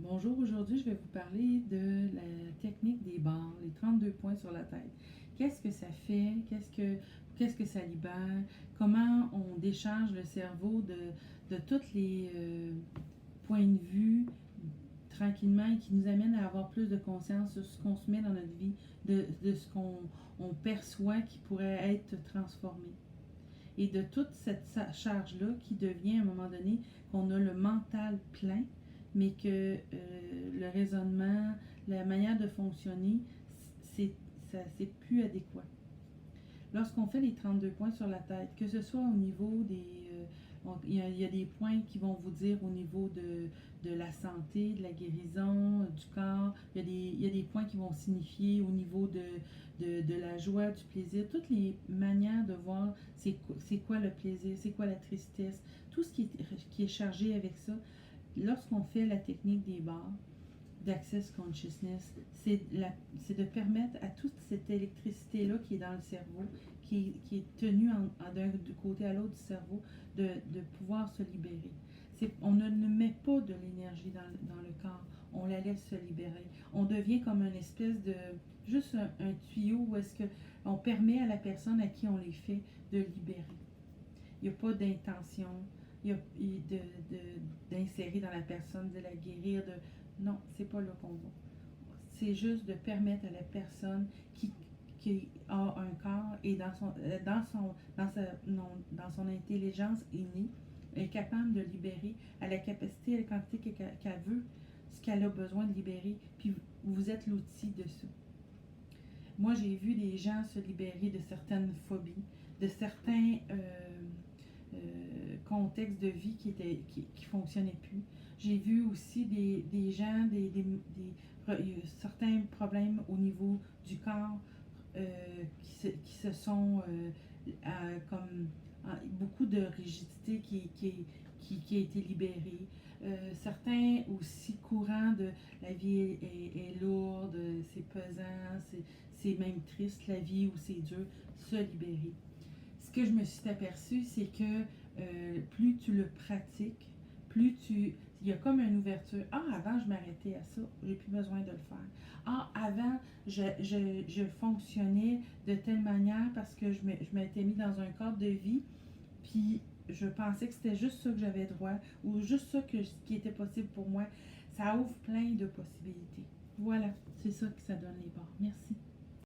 Bonjour, aujourd'hui je vais vous parler de la technique des barres, les 32 points sur la tête. Qu'est-ce que ça fait? Qu'est-ce que ça libère? Comment on décharge le cerveau de tous les points de vue tranquillement et qui nous amène à avoir plus de conscience sur ce qu'on se met dans notre vie, de ce qu'on perçoit qui pourrait être transformé. Et de toute cette charge-là qui devient à un moment donné qu'on a le mental plein, mais que le raisonnement, la manière de fonctionner, c'est plus adéquat. Lorsqu'on fait les 32 points sur la tête, que ce soit au niveau des... il y a des points qui vont vous dire au niveau de la santé, de la guérison, du corps. Il y a des points qui vont signifier au niveau de la joie, du plaisir. Toutes les manières de voir c'est quoi le plaisir, c'est quoi la tristesse. Tout ce qui est chargé avec ça. Lorsqu'on fait la technique des barres, d'Access Consciousness, c'est de permettre à toute cette électricité-là qui est dans le cerveau, qui est tenue d'un côté à l'autre du cerveau, de pouvoir se libérer. On ne met pas de l'énergie dans le corps, on la laisse se libérer. On devient comme une espèce de, juste un tuyau où est-ce qu'on permet à la personne à qui on les fait de libérer. Il n'y a pas d'intention d'insérer dans la personne, de la guérir, non, c'est pas là qu'on va. C'est juste de permettre à la personne qui a un corps et dans son intelligence innée, est capable de libérer à la capacité, à la quantité qu'elle veut, ce qu'elle a besoin de libérer, puis vous êtes l'outil de ça. Moi, j'ai vu des gens se libérer de certaines phobies, de certains contextes de vie qui fonctionnaient plus. J'ai vu aussi des gens, certains problèmes au niveau du corps qui se sont comme beaucoup de rigidité qui a été libérée. Certains aussi courants de la vie est lourde, c'est pesant, c'est même triste la vie ou c'est dur, se libérer. Ce que je me suis aperçue, c'est que plus tu le pratiques, il y a comme une ouverture. Ah, avant, je m'arrêtais à ça, j'ai plus besoin de le faire. Ah, avant, je fonctionnais de telle manière parce que je m'étais mis dans un cadre de vie, puis je pensais que c'était juste ça que j'avais droit, ou juste ça qui était possible pour moi. Ça ouvre plein de possibilités. Voilà, c'est ça que ça donne les bords. Merci.